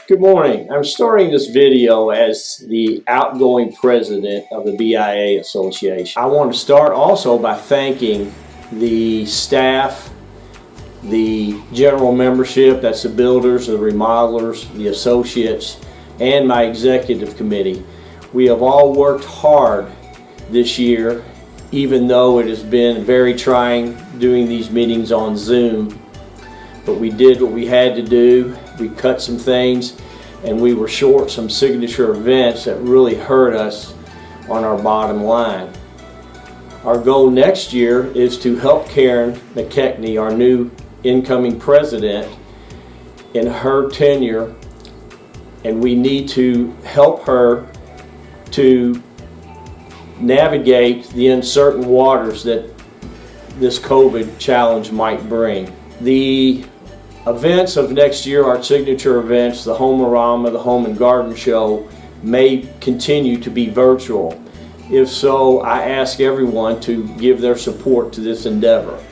Good morning. I'm starting this video as the outgoing president of the BIA Association. I want to start also by thanking the staff, the general membership, that's the builders, the remodelers, the associates, and my executive committee. We have all worked hard this year, even though it has been very trying doing these meetings on Zoom. But we did what we had to do. We cut some things, and we were short some signature events that really hurt us on our bottom line. Our goal next year is to help Karen McKechnie, our new incoming president, in her tenure, and we need to help her to navigate the uncertain waters that this COVID challenge might bring. The events of next year, our signature events, the Home-A-Rama, the Home and Garden Show, may continue to be virtual. If so, I ask everyone to give their support to this endeavor.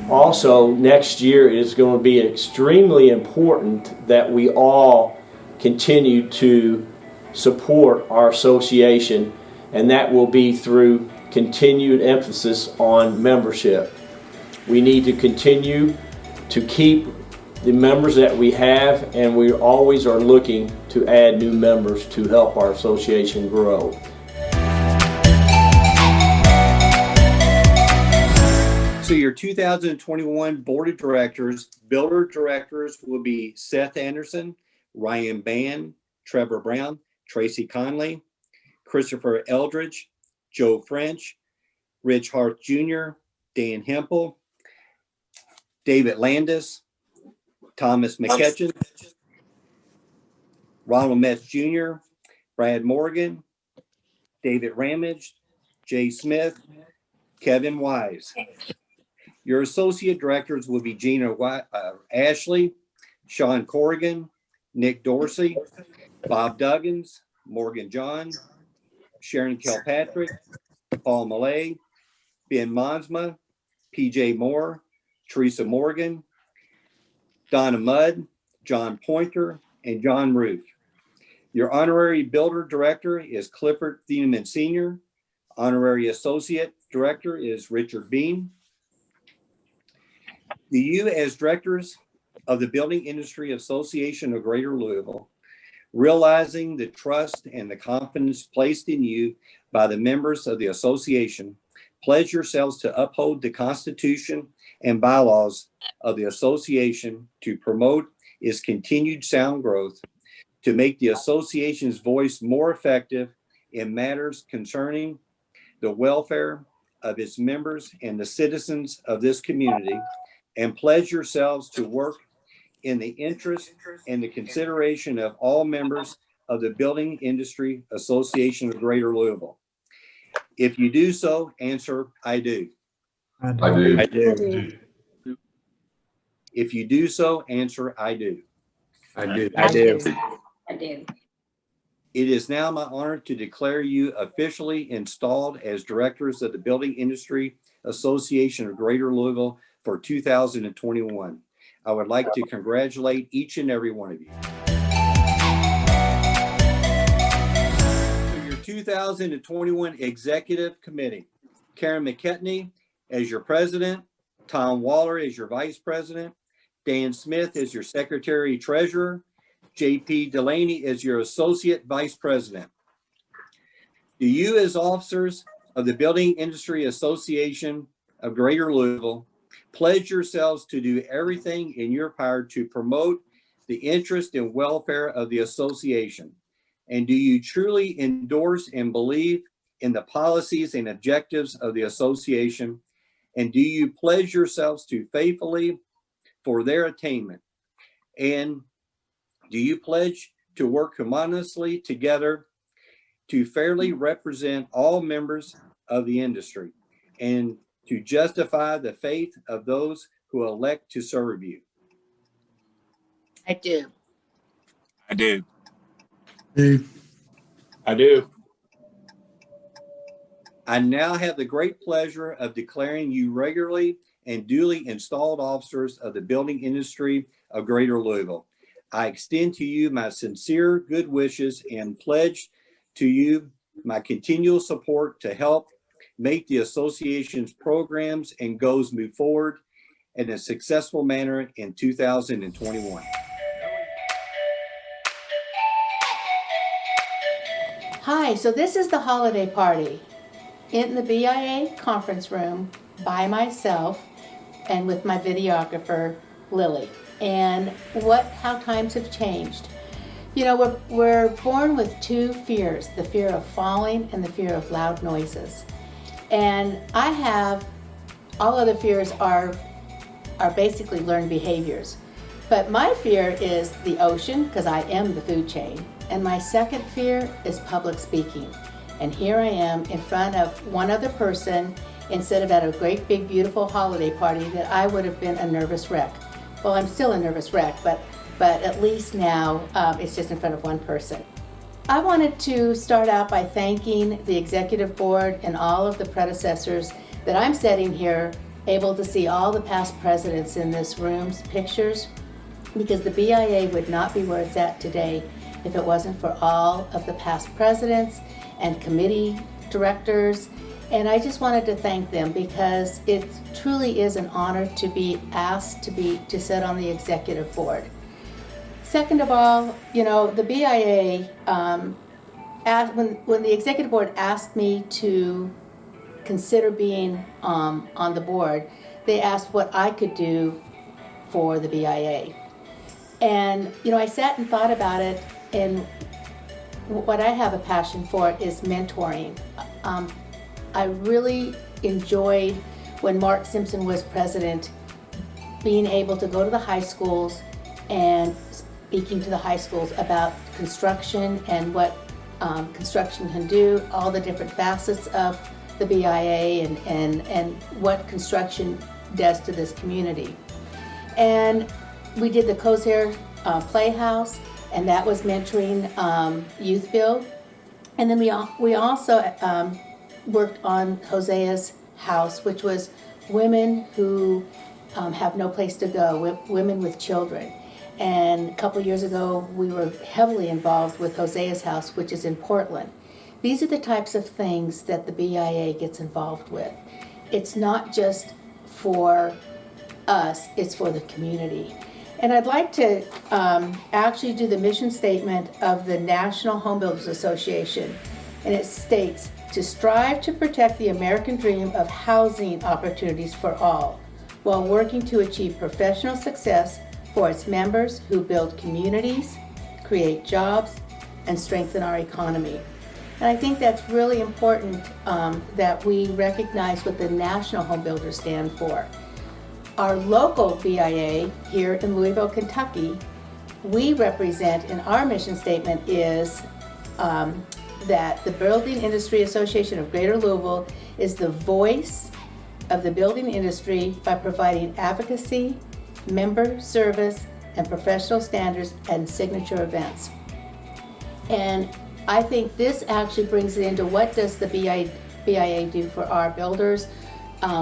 Also, next year is going to be extremely important that we all continue to support our association, and that will be through continued emphasis on membership. We need to continue to keep the members that we have, and we always are looking to add new members to help our association grow. So your 2021 Board of Directors, Builder Directors will be Seth Anderson, Ryan Bann, Trevor Brown, Tracy Conley, Christopher Eldridge, Joe French, Rich Hart Jr., Dan Hempel, David Landis, Thomas McKetchin, Ronald Metz Jr., Brad Morgan, David Ramage, Jay Smith, Kevin Wise. Your associate directors will be Gina Ashley, Sean Corrigan, Nick Dorsey, Bob Duggins, Morgan John, Sharon Kilpatrick, Paul Millay, Ben Monsma, PJ Moore, Teresa Morgan, Donna Mudd, John Pointer, and John Roof. Your honorary builder director is Clifford Thieneman Sr. Honorary associate director is Richard Bean. Do you, as directors of the Building Industry Association of Greater Louisville, realizing the trust and the confidence placed in you by the members of the association, pledge yourselves to uphold the Constitution and bylaws of the association to promote its continued sound growth, to make the association's voice more effective in matters concerning the welfare of its members and the citizens of this community, and pledge yourselves to work in the interest and the consideration of all members of the Building Industry Association of Greater Louisville. If you do so, answer, I do. I do. I do. If you do so, answer, I do. I do. I do. I do. It is now my honor to declare you officially installed as directors of the Building Industry Association of Greater Louisville for 2021. I would like to congratulate each and every one of you. For your 2021 Executive Committee, Karen McKechnie as your president, Tom Waller as your vice president, Dan Smith as your secretary treasurer, JP Delaney as your associate vice president. Do you, as officers of the Building Industry Association of Greater Louisville, pledge yourselves to do everything in your power to promote the interest and welfare of the association? And do you truly endorse and believe in the policies and objectives of the association? And do you pledge yourselves to faithfully for their attainment? And do you pledge to work harmoniously together to fairly represent all members of the industry and to justify the faith of those who elect to serve you? I do. I do. I do. I now have the great pleasure of declaring you regularly and duly installed officers of the Building Industry of Greater Louisville. I extend to you my sincere good wishes and pledge to you my continual support to help make the association's programs and goals move forward in a successful manner in 2021. Hi, so this is the holiday party in the BIA conference room by myself and with my videographer, Lily. And how times have changed. You know, we're born with two fears, the fear of falling and the fear of loud noises. And I have, all other fears are basically learned behaviors. But my fear is the ocean, because I am the food chain. And my second fear is public speaking. And here I am in front of one other person instead of at a great big beautiful holiday party that I would have been a nervous wreck. Well, I'm still a nervous wreck, but at least now it's just in front of one person. I wanted to start out by thanking the executive board and all of the predecessors that I'm sitting here able to see all the past presidents in this room's pictures, because the BIA would not be where it's at today if it wasn't for all of the past presidents and committee directors. And I just wanted to thank them because it truly is an honor to be asked to sit on the executive board. Second of all, you know, the BIA, when the executive board asked me to consider being on the board, they asked what I could do for the BIA. And, you know, I sat and thought about it, and what I have a passion for is mentoring. I really enjoyed when Mark Simpson was president, being able to go to the high schools and speaking to the high schools about construction and what construction can do, all the different facets of the BIA and what construction does to this community. And we did the Cozair Playhouse, and that was mentoring Youth Build. And then we also worked on Hosea's House, which was women who have no place to go, women with children. And a couple years ago, we were heavily involved with Hosea's House, which is in Portland. These are the types of things that the BIA gets involved with. It's not just for us, it's for the community. And I'd like to actually do the mission statement of the National Home Builders Association. And it states, to strive to protect the American dream of housing opportunities for all, while working to achieve professional success for its members who build communities, create jobs, and strengthen our economy. And I think that's really important that we recognize what the National Home Builders stand for. Our local BIA here in Louisville, Kentucky, we represent, and our mission statement is that the Building Industry Association of Greater Louisville is the voice of the building industry by providing advocacy, member service, and professional standards and signature events. And I think this actually brings it into what does the BIA do for our builders,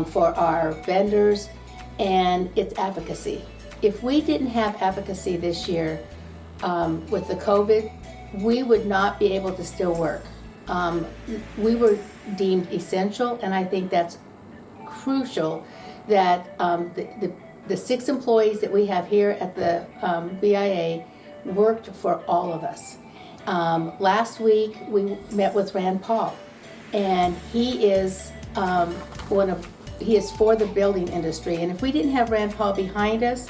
for our vendors, and it's advocacy. If we didn't have advocacy this year with the COVID, we would not be able to still work. We were deemed essential, and I think that's crucial that the 6 employees that we have here at the BIA worked for all of us. Last week we met with Rand Paul, and he is he is for the building industry. And if we didn't have Rand Paul behind us,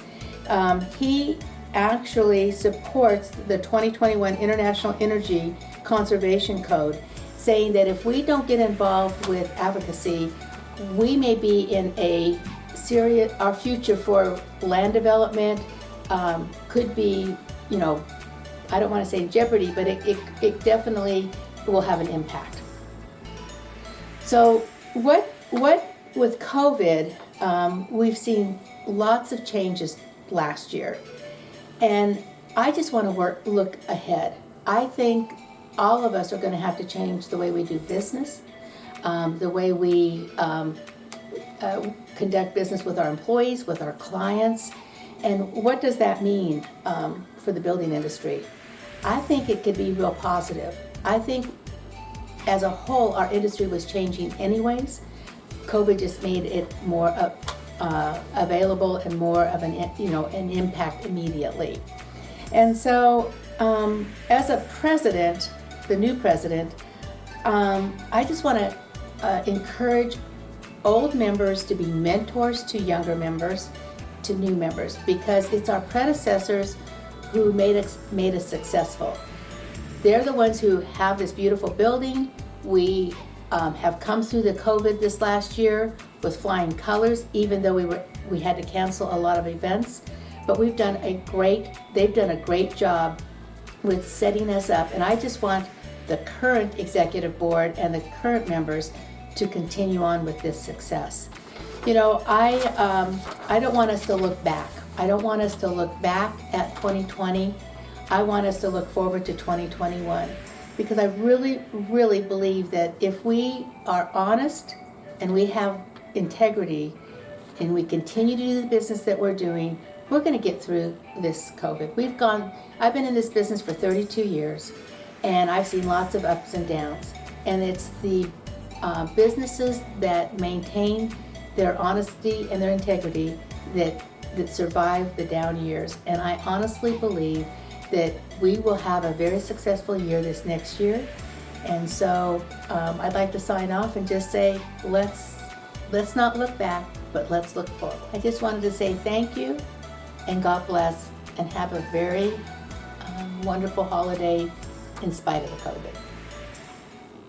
he actually supports the 2021 International Energy Conservation Code, saying that if we don't get involved with advocacy, we may be in a serious, our future for land development could be, you know, I don't want to say jeopardy, but it definitely will have an impact. So what with COVID, we've seen lots of changes last year. And I just want to look ahead. I think all of us are going to have to change the way we do business, the way we conduct business with our employees, with our clients. And what does that mean for the building industry. I think it could be real positive. I think as a whole, our industry was changing anyways. COVID just made it more available and more of an impact immediately. And so, as a president, the new president, I just want to encourage old members to be mentors to younger members, to new members, because it's our predecessors who made us successful. They're the ones who have this beautiful building. We have come through the COVID this last year with flying colors, even though we had to cancel a lot of events. But they've done a great job with setting us up. And I just want the current executive board and the current members to continue on with this success. You know, I don't want us to look back. I don't want us to look back at 2020. I want us to look forward to 2021, because I really, really believe that if we are honest and we have integrity and we continue to do the business that we're doing, we're going to get through this COVID. I've been in this business for 32 years, and I've seen lots of ups and downs. And it's the businesses that maintain their honesty and their integrity that survive the down years. And I honestly believe that we will have a very successful year this next year. And so I'd like to sign off and just say, let's not look back, but let's look forward. I just wanted to say thank you and God bless, and have a very wonderful holiday in spite of the COVID.